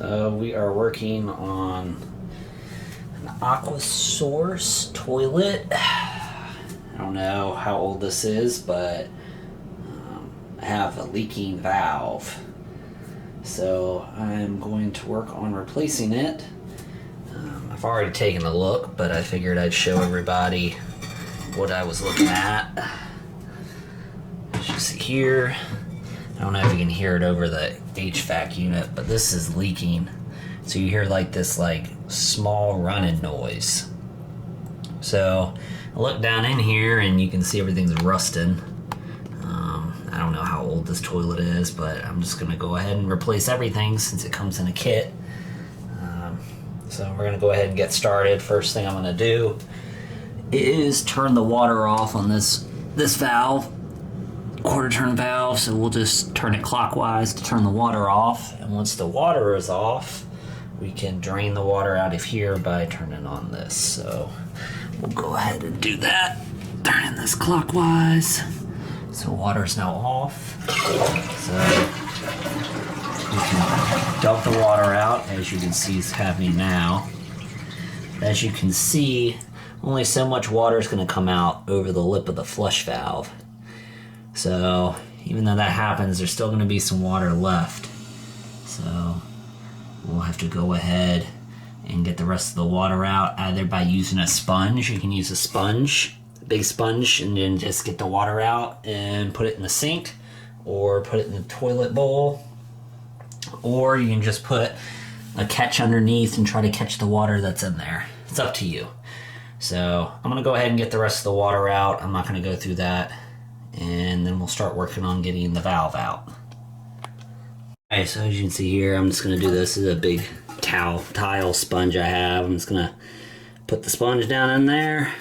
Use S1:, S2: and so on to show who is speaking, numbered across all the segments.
S1: So we are working on an Aqua Source toilet. I don't know how old this is, but I have a leaking valve. So I'm going to work on replacing it. I've already taken a look, but I figured I'd show everybody what I was looking at. As you see here, I don't know if you can hear it over the HVAC unit, but this is leaking. So you hear like this small running noise. So I look down in here and you can see everything's rusting. I don't know how old this toilet is, but I'm just gonna go ahead and replace everything since it comes in a kit. So we're gonna go ahead and get started. First thing I'm gonna do is turn the water off on this valve, quarter turn valve. So we'll just turn it clockwise to turn the water off. And once the water is off, we can drain the water out of here by turning on this. So we'll go ahead and do that. Turning this clockwise. So water's now off. So we can dump the water out, as you can see is happening now. As you can see, only so much water is going to come out over the lip of the flush valve. So even though that happens, there's still going to be some water left. So we'll have to go ahead and get the rest of the water out, either by using a sponge. You can use a sponge, a big sponge, and then just get the water out and put it in the sink, or put it in the toilet bowl, or you can just put a catch underneath and try to catch the water that's in there. It's up to you. So I'm gonna go ahead and get the rest of the water out. I'm not gonna go through that, and then we'll start working on getting the valve out. Alright, so as you can see here, I'm just gonna do this. This is a big tile sponge I have. I'm just gonna put the sponge down in there,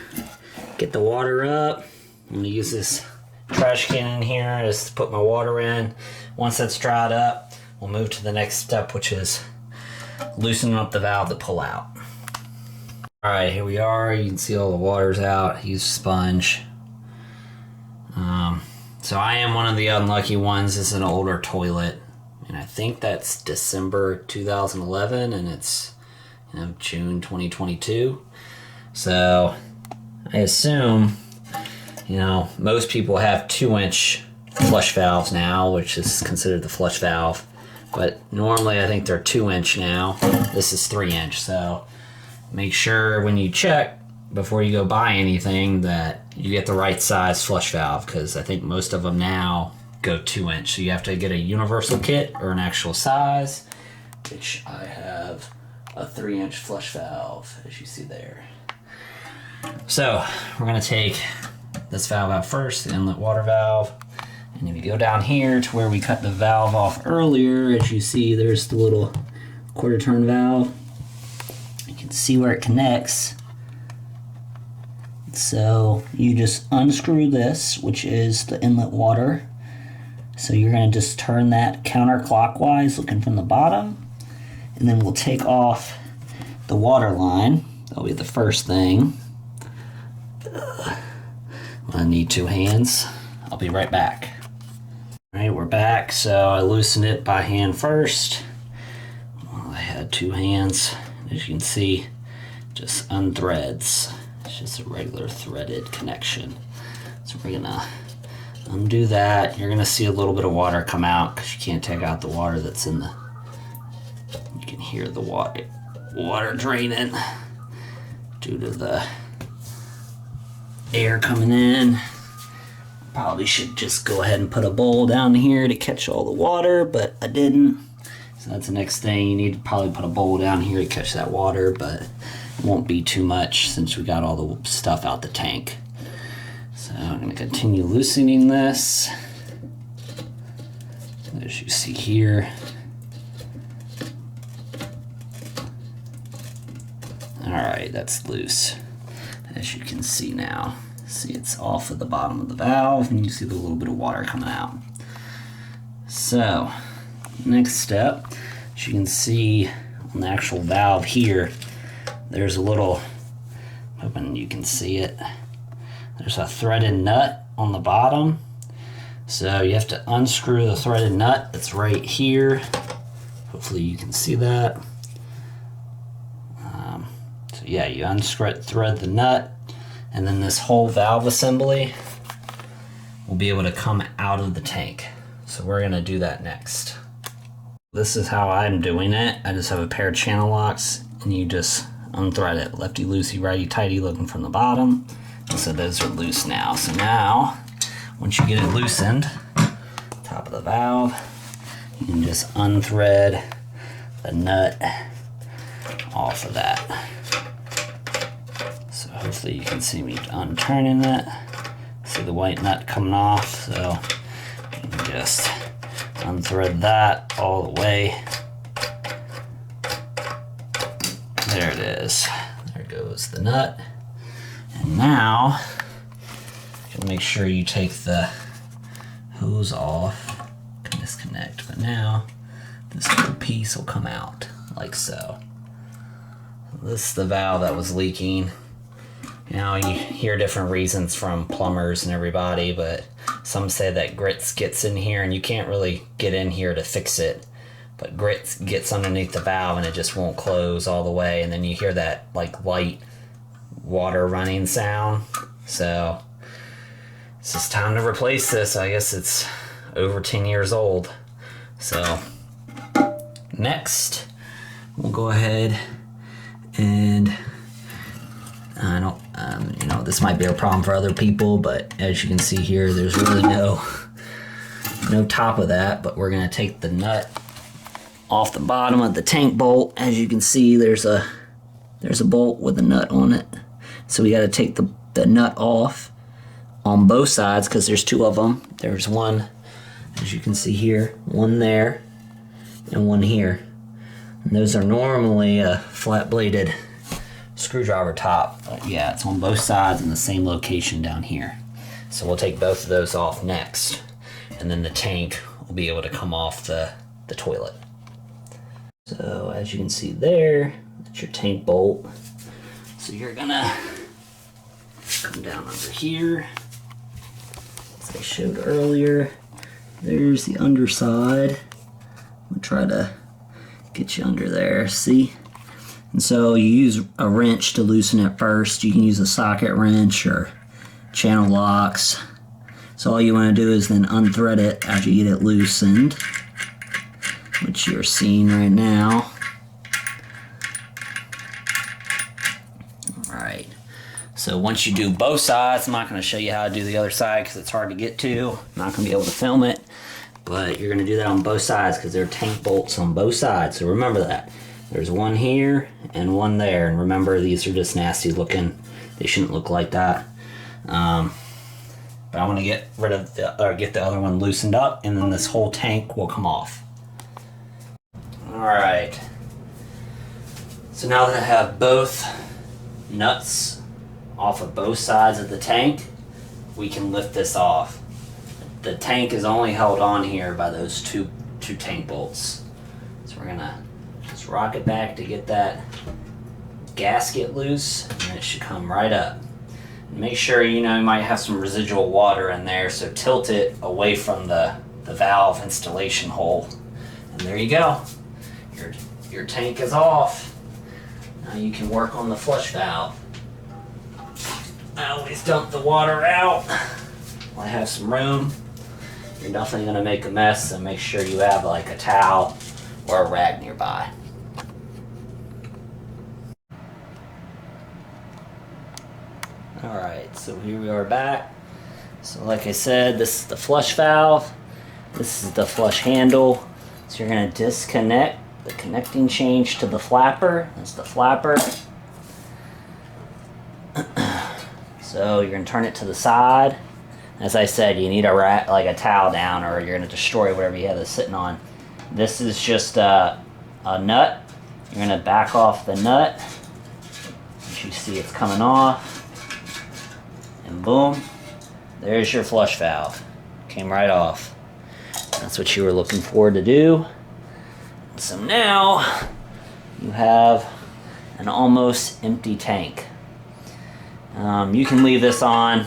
S1: get the water up. I'm gonna use this trash can in here just to put my water in. Once that's dried up, we'll move to the next step, which is loosening up the valve to pull out. Alright, here we are. You can see all the water's out. Use a sponge. So I am one of the unlucky ones. This is an older toilet, and I think that's December 2011, and it's June 2022. So I assume most people have 2-inch flush valves now, which is considered the flush valve. But normally I think they're 2-inch now. This is 3-inch, so make sure when you check before you go buy anything that you get the right size flush valve, because I think most of them now go 2-inch. So you have to get a universal kit or an actual size, which I have a 3-inch flush valve, as you see there. So we're gonna take this valve out first, the inlet water valve. And if you go down here to where we cut the valve off earlier, as you see, there's the little quarter turn valve. You can see where it connects. So you just unscrew this, which is the inlet water. So you're going to just turn that counterclockwise, looking from the bottom. And then we'll take off the water line. That'll be the first thing. I need 2 hands. I'll be right back. Alright, we're back. So I loosened it by hand first. Well, I had 2 hands. As you can see, just unthreads. It's just a regular threaded connection. So we're gonna undo that. You're gonna see a little bit of water come out because you can't take out the water that's in the... You can hear the water draining due to the air coming in. Probably should just go ahead and put a bowl down here to catch all the water, but I didn't. So that's the next thing. You need to probably put a bowl down here to catch that water, but it won't be too much since we got all the stuff out the tank. So I'm going to continue loosening this. As you see here. Alright, that's loose. As you can see now. See, it's off of the bottom of the valve, and you see the little bit of water coming out. So, next step, as you can see on the actual valve here, there's a little, hoping you can see it, there's a threaded nut on the bottom. So you have to unscrew the threaded nut that's right here Hopefully you can see that. So yeah, you unthread the nut, and then this whole valve assembly will be able to come out of the tank. So we're gonna do that next. This is how I'm doing it. I just have a pair of channel locks, and you just unthread it. Lefty loosey, righty tighty, looking from the bottom. And so those are loose now. So now, once you get it loosened, top of the valve, you can just unthread the nut off of that. So hopefully you can see me unturning it. See the white nut coming off, so you can just unthread that all the way. There it is. There goes the nut. And now, you can make sure you take the hose off, can disconnect, but now this little piece will come out like so. This is the valve that was leaking. You know, you hear different reasons from plumbers and everybody, but some say that grit gets in here and you can't really get in here to fix it. But grit gets underneath the valve and it just won't close all the way, and then you hear that like light water running sound. So it's just time to replace this. I guess it's over 10 years old. So next, we'll go ahead and I don't, you know, this might be a problem for other people, but as you can see here, there's really no top of that. But we're gonna take the nut off the bottom of the tank bolt. As you can see, there's a bolt with a nut on it. So we got to take the nut off on both sides because there's two of them. There's one, as you can see here, one there and one here. And those are normally a flat-bladed screwdriver top. But yeah, it's on both sides in the same location down here. So we'll take both of those off next, and then the tank will be able to come off the toilet. So as you can see there, that's your tank bolt. So you're gonna come down under here. As I showed earlier, there's the underside. We'll try to get you under there, see? And so you use a wrench to loosen it first. You can use a socket wrench or channel locks. So all you want to do is then unthread it after you get it loosened, which you're seeing right now. Alright, so once you do both sides, I'm not going to show you how to do the other side because it's hard to get to. I'm not going to be able to film it, but you're going to do that on both sides because there are tank bolts on both sides. So remember that. There's one here and one there, and remember these are just nasty looking. They shouldn't look like that. But I want to get rid of get the other one loosened up, and then this whole tank will come off. Alright, so now that I have both nuts off of both sides of the tank, we can lift this off. The tank is only held on here by those two tank bolts. So we're gonna just rock it back to get that gasket loose, and then it should come right up. And make sure, you know, you might have some residual water in there, so tilt it away from the valve installation hole. And there you go. Your tank is off. Now you can work on the flush valve. I always dump the water out when I have some room. You're definitely going to make a mess, so make sure you have like a towel or a rag nearby. Alright, so here we are back. So like I said, this is the flush valve. This is the flush handle. So you're going to disconnect the connecting change to the flapper. That's the flapper. So you're going to turn it to the side. As I said, you need a towel down, or you're going to destroy whatever you have this sitting on. This is just a nut. You're going to back off the nut. As you see, it's coming off. And boom, there's your flush valve. Came right off. That's what you were looking for to do. So now you have an almost empty tank. You can leave this on.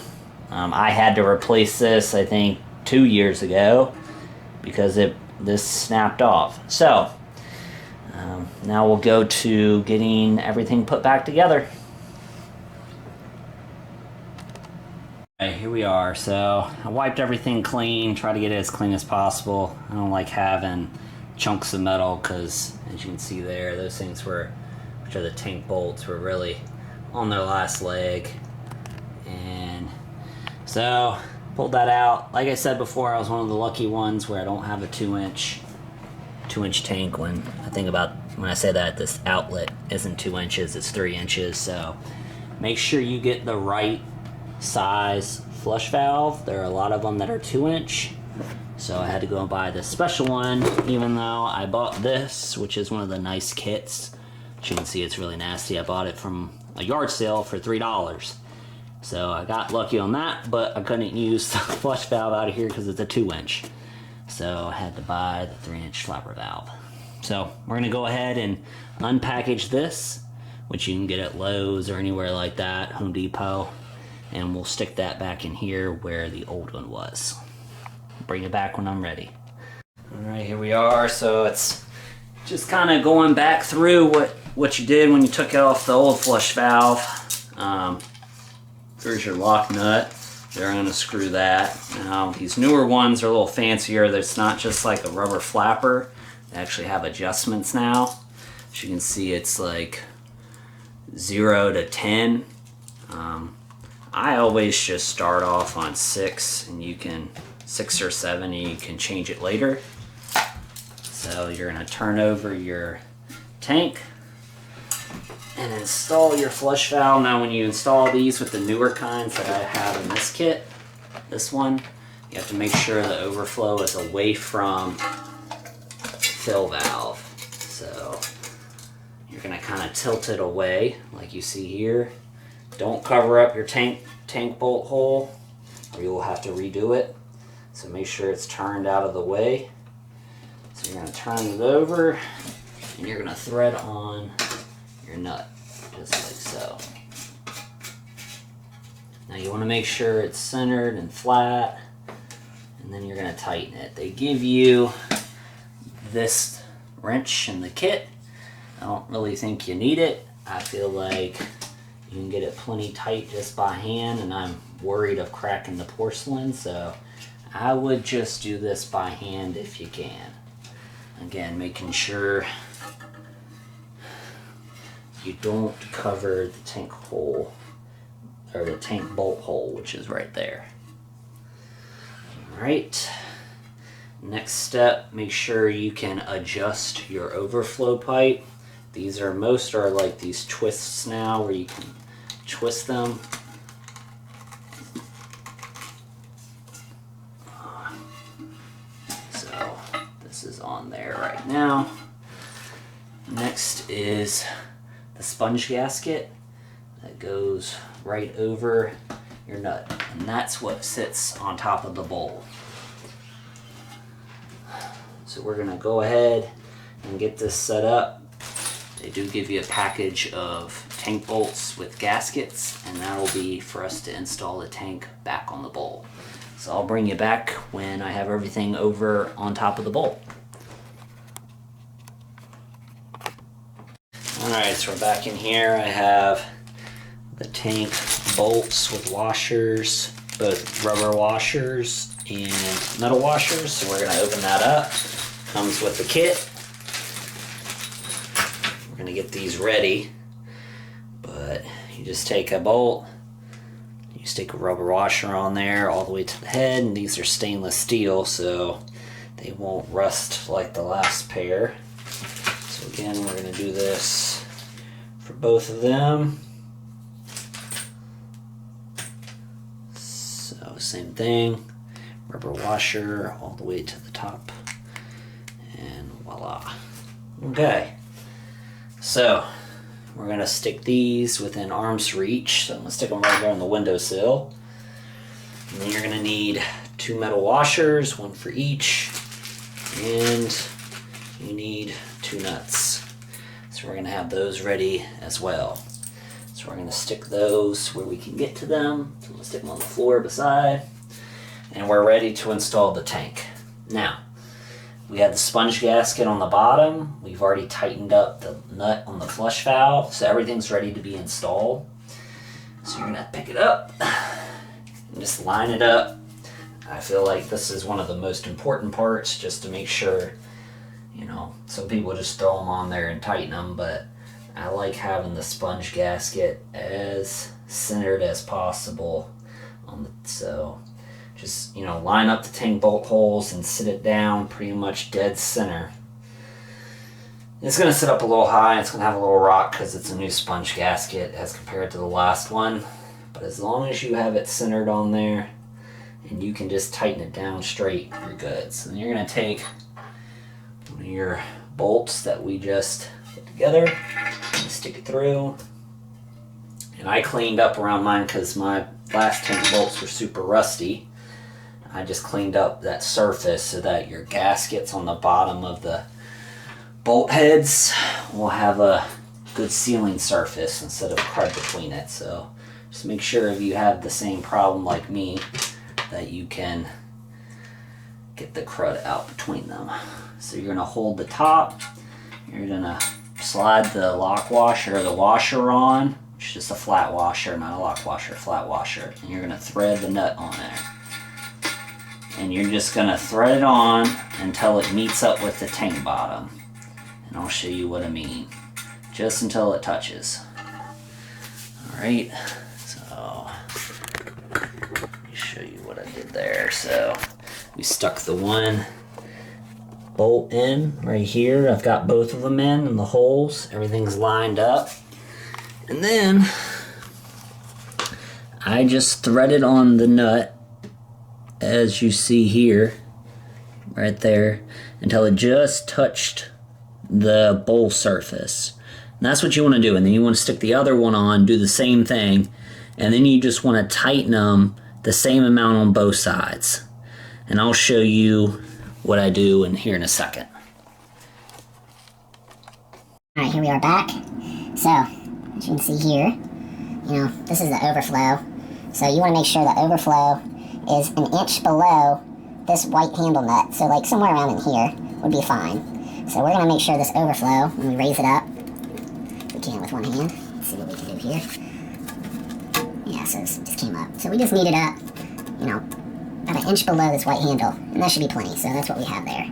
S1: I had to replace this, I think, 2 years ago because this snapped off. So Now we'll go to getting everything put back together. Alright, here we are. So I wiped everything clean, try to get it as clean as possible. I don't like having chunks of metal because, as you can see there, those things were, which are the tank bolts, were really on their last leg. And so pulled that out. Like I said before, I was one of the lucky ones where I don't have a 2-inch tank. When I think about when I say that, this outlet isn't 2 inches, it's 3 inches. So make sure you get the right size flush valve. There are a lot of them that are 2-inch, so I had to go and buy this special one, even though I bought this, which is one of the nice kits. As you can see, it's really nasty. I bought it from a yard sale for $3, so I got lucky on that, but I couldn't use the flush valve out of here because it's a 2-inch, so I had to buy the 3-inch flapper valve. So we're gonna go ahead and unpackage this, which you can get at Lowe's or anywhere like that, Home Depot, and we'll stick that back in here where the old one was. Bring it back when I'm ready. All right, here we are. So it's just kind of going back through what you did when you took it off the old flush valve. There's your lock nut. They're gonna screw that. Now these newer ones are a little fancier. It's not just like a rubber flapper. They actually have adjustments now. As you can see, it's like 0 to 10. I always just start off on 6, and you can 6 or 7, and you can change it later. So you're gonna turn over your tank and install your flush valve. Now when you install these with the newer kinds that I have in this kit, this one, you have to make sure the overflow is away from fill valve. So you're gonna kind of tilt it away like you see here. Don't cover up your tank bolt hole or you will have to redo it. So make sure it's turned out of the way. So you're going to turn it over and you're going to thread on your nut just like so. Now you want to make sure it's centered and flat, and then you're going to tighten it. They give you this wrench in the kit. I don't really think you need it. I feel like you can get it plenty tight just by hand, and I'm worried of cracking the porcelain, so I would just do this by hand if you can. Again, making sure you don't cover the tank hole, or the tank bolt hole, which is right there. Alright, next step, make sure you can adjust your overflow pipe. Most are like these twists now where you can twist them. So this is on there right now. Next is the sponge gasket that goes right over your nut, and that's what sits on top of the bowl. So we're gonna go ahead and get this set up. They do give you a package of tank bolts with gaskets, and that'll be for us to install the tank back on the bowl. So I'll bring you back when I have everything over on top of the bowl. Alright, so we're back in here. I have the tank bolts with washers, both rubber washers and metal washers. So we're going to open that up. Comes with the kit. We're going to get these ready, but you just take a bolt, you stick a rubber washer on there all the way to the head, and these are stainless steel so they won't rust like the last pair. So again, we're going to do this for both of them. So same thing, rubber washer all the way to the top, and voila. Okay. So we're going to stick these within arm's reach. So I'm going to stick them right there on the windowsill. And then you're going to need 2 metal washers, 1 for each. And you need 2 nuts. So we're going to have those ready as well. So we're going to stick those where we can get to them. So we'll stick them on the floor beside. And we're ready to install the tank. Now, we had the sponge gasket on the bottom. We've already tightened up the nut on the flush valve, so everything's ready to be installed. So you're gonna pick it up and just line it up. I feel like this is one of the most important parts, just to make sure, you know, some people just throw them on there and tighten them, but I like having the sponge gasket as centered as possible so just, you know, line up the tank bolt holes and sit it down pretty much dead center. It's going to sit up a little high. It's going to have a little rock because it's a new sponge gasket as compared to the last one. But as long as you have it centered on there and you can just tighten it down straight, you're good. So then you're going to take one of your bolts that we just put together and stick it through. And I cleaned up around mine because my last tank bolts were super rusty. I just cleaned up that surface so that your gaskets on the bottom of the bolt heads will have a good sealing surface instead of crud between it. So just make sure if you have the same problem like me that you can get the crud out between them. So you're going to hold the top, you're going to slide the lock washer or the washer on, which is just a flat washer, not a lock washer, flat washer, and you're going to thread the nut on there. And you're just going to thread it on until it meets up with the tank bottom. And I'll show you what I mean. Just until it touches. Alright, so let me show you what I did there. So we stuck the one bolt in right here. I've got both of them in the holes. Everything's lined up. And then I just threaded on the nut, as you see here, right there, until it just touched the bowl surface. And that's what you want to do. And then you want to stick the other one on, do the same thing, and then you just want to tighten them the same amount on both sides. And I'll show you what I do in here in a second.
S2: Alright, here we are back. So, as you can see here, you know, this is the overflow. So you want to make sure the overflow is an inch below this white handle nut. So like somewhere around in here would be fine. So we're going to make sure this overflow, when we raise it up, we can with one hand. Let's see what we can do here. Yeah, so this just came up. So we just knead it up, you know, about an inch below this white handle. And that should be plenty. So that's what we have there.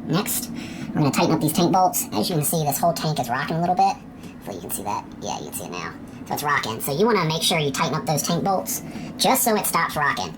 S2: Next, we're going to tighten up these tank bolts. As you can see, this whole tank is rocking a little bit. Hopefully you can see that. Yeah, you can see it now. So it's rocking. So you want to make sure you tighten up those tank bolts just so it stops rocking.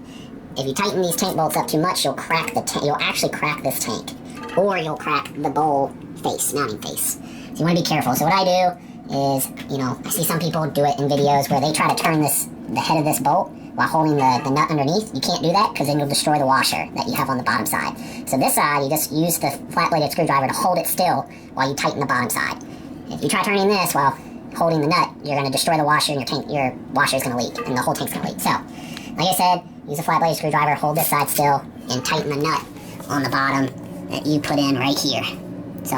S2: If you tighten these tank bolts up too much, you'll crack the tank. You'll actually crack this tank, or you'll crack the bowl face, mounting face. So you want to be careful. So what I do is, you know, I see some people do it in videos where they try to turn the head of this bolt while holding the nut underneath. You can't do that because then you'll destroy the washer that you have on the bottom side. So this side, you just use the flat-bladed screwdriver to hold it still while you tighten the bottom side. If you try turning this while holding the nut, you're going to destroy the washer and your washer is going to leak and the whole tank's going to leak. So, like I said, use a flat-bladed screwdriver, hold this side still, and tighten the nut on the bottom that you put in right here. So,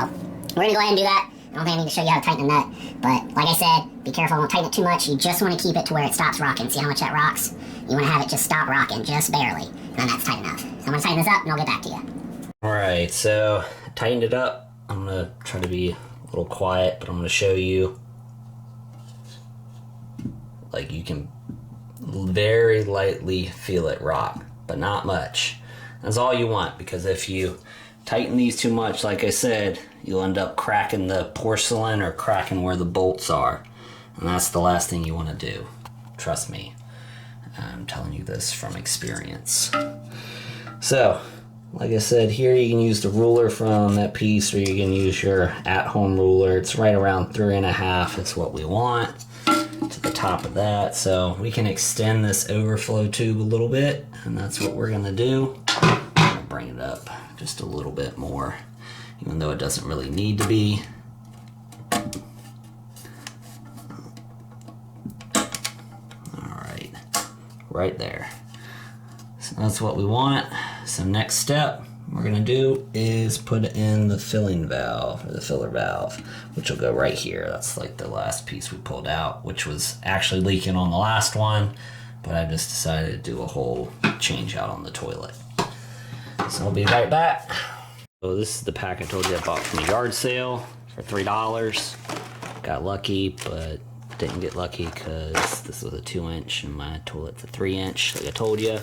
S2: we're going to go ahead and do that. I don't think I need to show you how to tighten the nut, but like I said, be careful, don't tighten it too much. You just want to keep it to where it stops rocking. See how much that rocks? You want to have it just stop rocking, just barely, and then that's tight enough. So I'm going to tighten this up, and I'll get back to you.
S1: Alright, so I tightened it up. I'm going to try to be a little quiet, but I'm going to show you. Like, you can very lightly feel it rock, but not much. That's all you want, because if you tighten these too much, like I said, you'll end up cracking the porcelain or cracking where the bolts are. And that's the last thing you want to do. Trust me. I'm telling you this from experience. So, like I said, here you can use the ruler from that piece, or you can use your at-home ruler. It's right around 3.5 is what we want to the top of that. So we can extend this overflow tube a little bit, and that's what we're gonna do. I'm gonna bring it up just a little bit more, even though it doesn't really need to be. Alright, right there. So that's what we want. So next step we're gonna do is put in the filling valve, or the filler valve, which will go right here. That's like the last piece we pulled out, which was actually leaking on the last one, but I just decided to do a whole change out on the toilet. So I'll be right back. So this is the pack I told you I bought from a yard sale for $3. Got lucky, but didn't get lucky because this was a 2-inch and my toilet's a 3-inch, like I told you.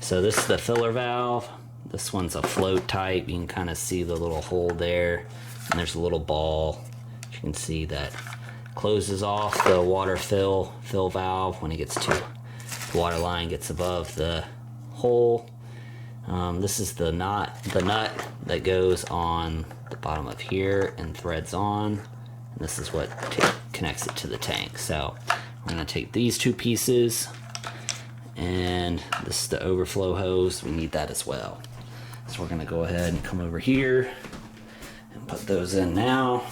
S1: So this is the filler valve. This one's a float type. You can kind of see the little hole there, and there's a little ball. You can see that closes off the water fill valve when it gets to the water line gets above the hole. This is the nut that goes on the bottom of here and threads on. And this is what connects it to the tank. So we're going to take these two pieces, and this is the overflow hose. We need that as well. So we're going to go ahead and come over here and put those in now.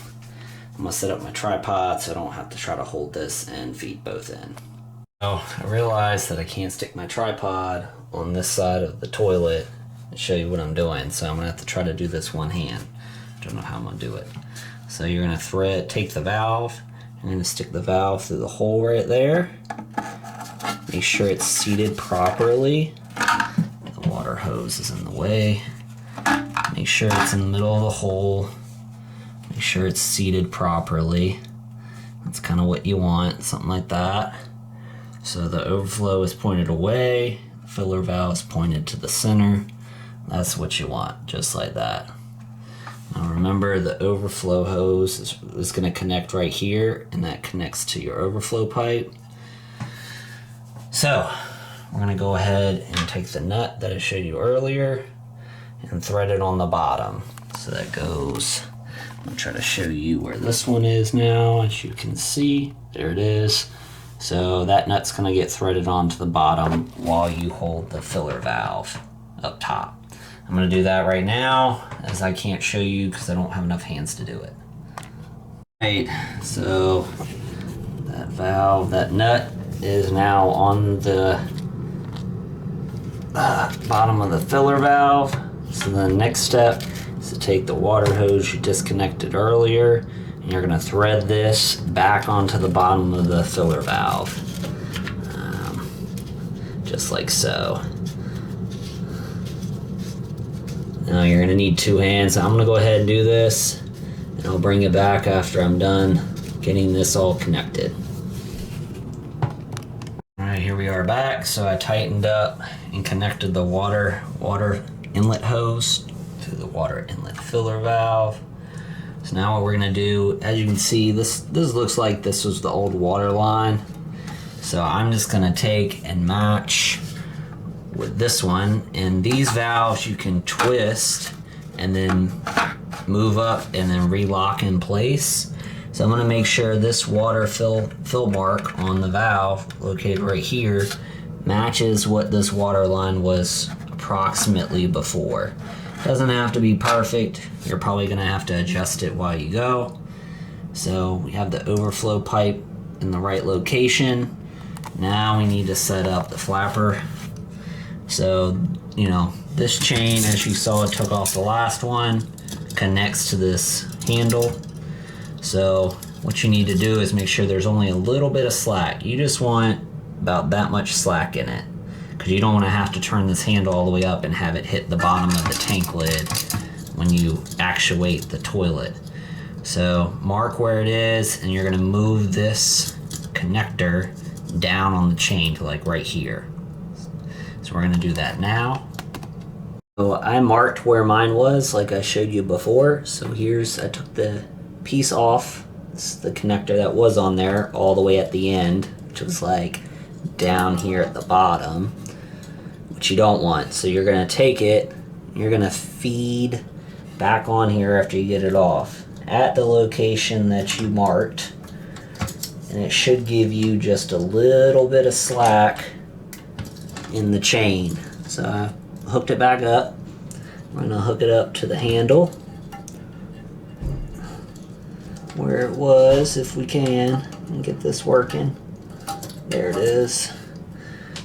S1: I'm going to set up my tripod so I don't have to try to hold this and feed both in. So I realized that I can't stick my tripod on this side of the toilet and show you what I'm doing. So I'm going to have to try to do this one hand. I don't know how I'm going to do it. So you're going to take the valve, you're going to stick the valve through the hole right there. Make sure it's seated properly. The water hose is in the way. Make sure it's in the middle of the hole. Make sure it's seated properly. That's kind of what you want, something like that. So the overflow is pointed away, filler valve is pointed to the center. That's what you want, just like that. Now remember, the overflow hose is going to connect right here, and that connects to your overflow pipe. So we're going to go ahead and take the nut that I showed you earlier and thread it on the bottom. So that goes, I'm going to try to show you where this one is now. As you can see, there it is. So that nut's going to get threaded onto the bottom while you hold the filler valve up top. I'm going to do that right now, as I can't show you because I don't have enough hands to do it. Right, so that valve, that nut is now on the bottom of the filler valve. So the next step is to take the water hose you disconnected earlier, and you're going to thread this back onto the bottom of the filler valve, just like so. Now you're going to need 2 hands. I'm going to go ahead and do this, and I'll bring it back after I'm done getting this all connected. Alright, here we are back. So I tightened up and connected the water inlet hose to the water inlet filler valve. So now what we're going to do, as you can see, this looks like this was the old water line. So I'm just going to take and match with this one, and these valves you can twist and then move up and then relock in place. So I'm going to make sure this water fill mark on the valve located right here matches what this water line was approximately before. Doesn't have to be perfect. You're probably going to have to adjust it while you go. So we have the overflow pipe in the right location. Now we need to set up the flapper. So, you know, this chain, as you saw, it took off the last one, connects to this handle. So what you need to do is make sure there's only a little bit of slack. You just want about that much slack in it, because you don't want to have to turn this handle all the way up and have it hit the bottom of the tank lid when you actuate the toilet. So mark where it is, and you're going to move this connector down on the chain to like right here. So we're going to do that now. So I marked where mine was like I showed you before. So I took the piece off. It's the connector that was on there all the way at the end, which was like down here at the bottom, which you don't want. So you're going to take it, you're going to feed back on here after you get it off at the location that you marked, and it should give you just a little bit of slack in the chain. So I hooked it back up. I'm going to hook it up to the handle where it was, if we can, and get this working. There it is.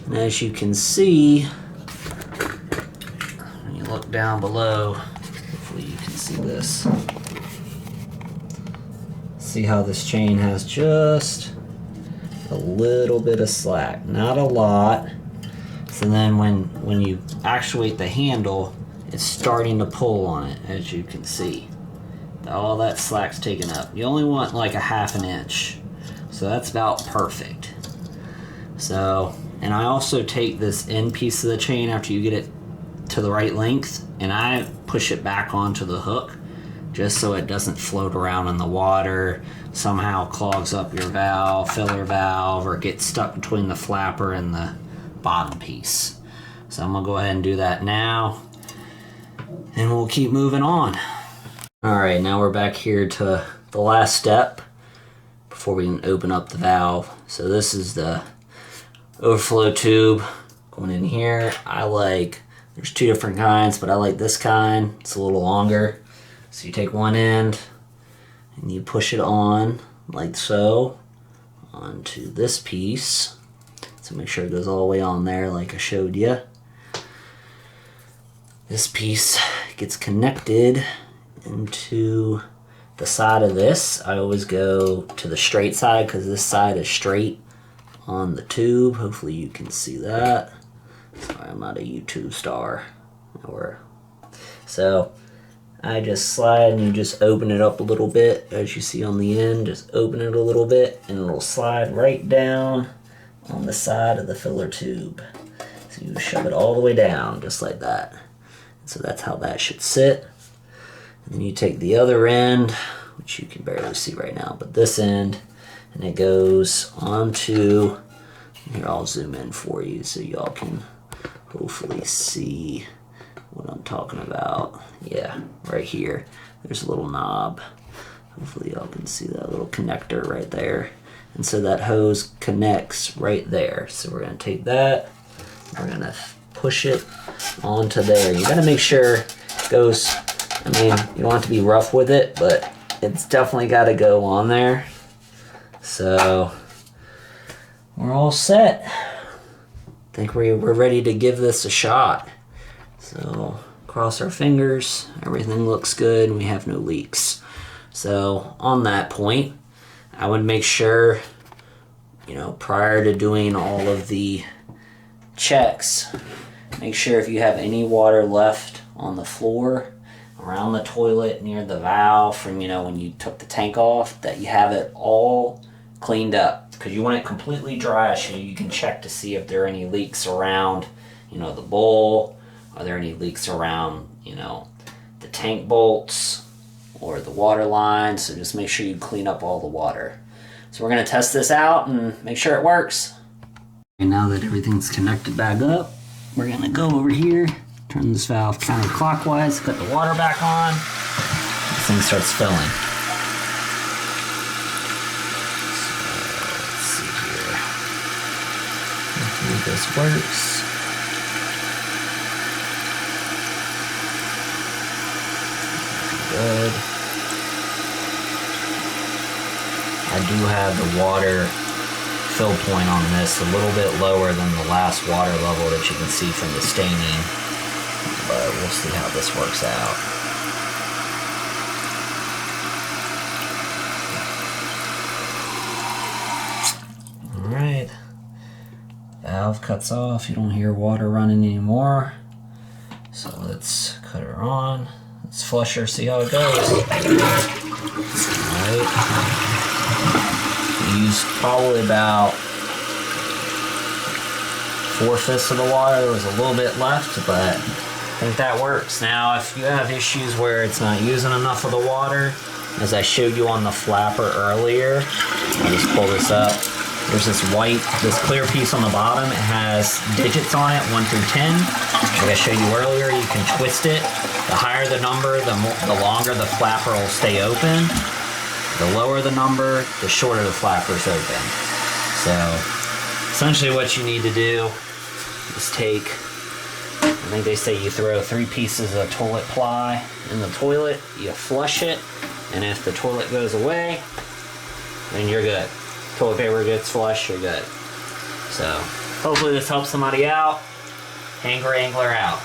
S1: And as you can see, when you look down below, hopefully you can see this. See how this chain has just a little bit of slack, not a lot. So then when you actuate the handle, it's starting to pull on it, as you can see. All that slack's taken up. You only want like a 1/2 inch. So that's about perfect. So, and I also take this end piece of the chain after you get it to the right length, and I push it back onto the hook just so it doesn't float around in the water, somehow clogs up your valve, filler valve, or get stuck between the flapper and the bottom piece. So I'm gonna go ahead and do that now, and we'll keep moving on. All right, now we're back here to the last step before we can open up the valve. So this is the overflow tube going in here. There's 2 different kinds, but I like this kind. It's a little longer. So you take one end and you push it on like so onto this piece. So make sure it goes all the way on there like I showed you. This piece gets connected into the side of this. I always go to the straight side because this side is straight on the tube. Hopefully you can see that. Sorry, I'm not a YouTube star. So I just slide and you just open it up a little bit, as you see on the end. Just open it a little bit and it'll slide right down on the side of the filler tube. So you shove it all the way down just like that. So that's how that should sit. And then you take the other end, which you can barely see right now, but this end, and it goes onto, here I'll zoom in for you so y'all can hopefully see what I'm talking about. Yeah, right here, there's a little knob. Hopefully y'all can see that little connector right there. And so that hose connects right there. So we're gonna take that, we're gonna push it onto there. You gotta make sure it goes, I mean, you don't have to be rough with it, but it's definitely gotta go on there. So we're all set. I think we're ready to give this a shot. So cross our fingers, everything looks good, we have no leaks. So on that point, I would make sure, prior to doing all of the checks, make sure if you have any water left on the floor, around the toilet, near the valve from, when you took the tank off, that you have it all cleaned up. Because you want it completely dry so you can check to see if there are any leaks around, the bowl. Are there any leaks around, the tank bolts or the water line? So just make sure you clean up all the water. So we're going to test this out and make sure it works. And now that everything's connected back up, we're going to go over here, turn this valve counterclockwise, cut the water back on. This thing starts filling. So let's see here. Hopefully this works. Good. I do have the water fill point on this a little bit lower than the last water level that you can see from the staining, but we'll see how this works out. Alright, valve cuts off, you don't hear water running anymore, so let's cut her on. Let's flush her, see how it goes. Alright. Use probably about 4/5 of the water. There was a little bit left, but I think that works. Now, if you have issues where it's not using enough of the water, as I showed you on the flapper earlier, I'll just pull this up. There's this clear piece on the bottom. It has digits on it, 1 through 10. Like I showed you earlier, you can twist it. The higher the number, the longer the flapper will stay open. The lower the number, the shorter the flapper's open. So, essentially what you need to do is take, I think they say you throw 3 pieces of toilet ply in the toilet, you flush it, and if the toilet goes away, then you're good. Toilet paper gets flushed, you're good. So, hopefully this helps somebody out. Hanger Angler out.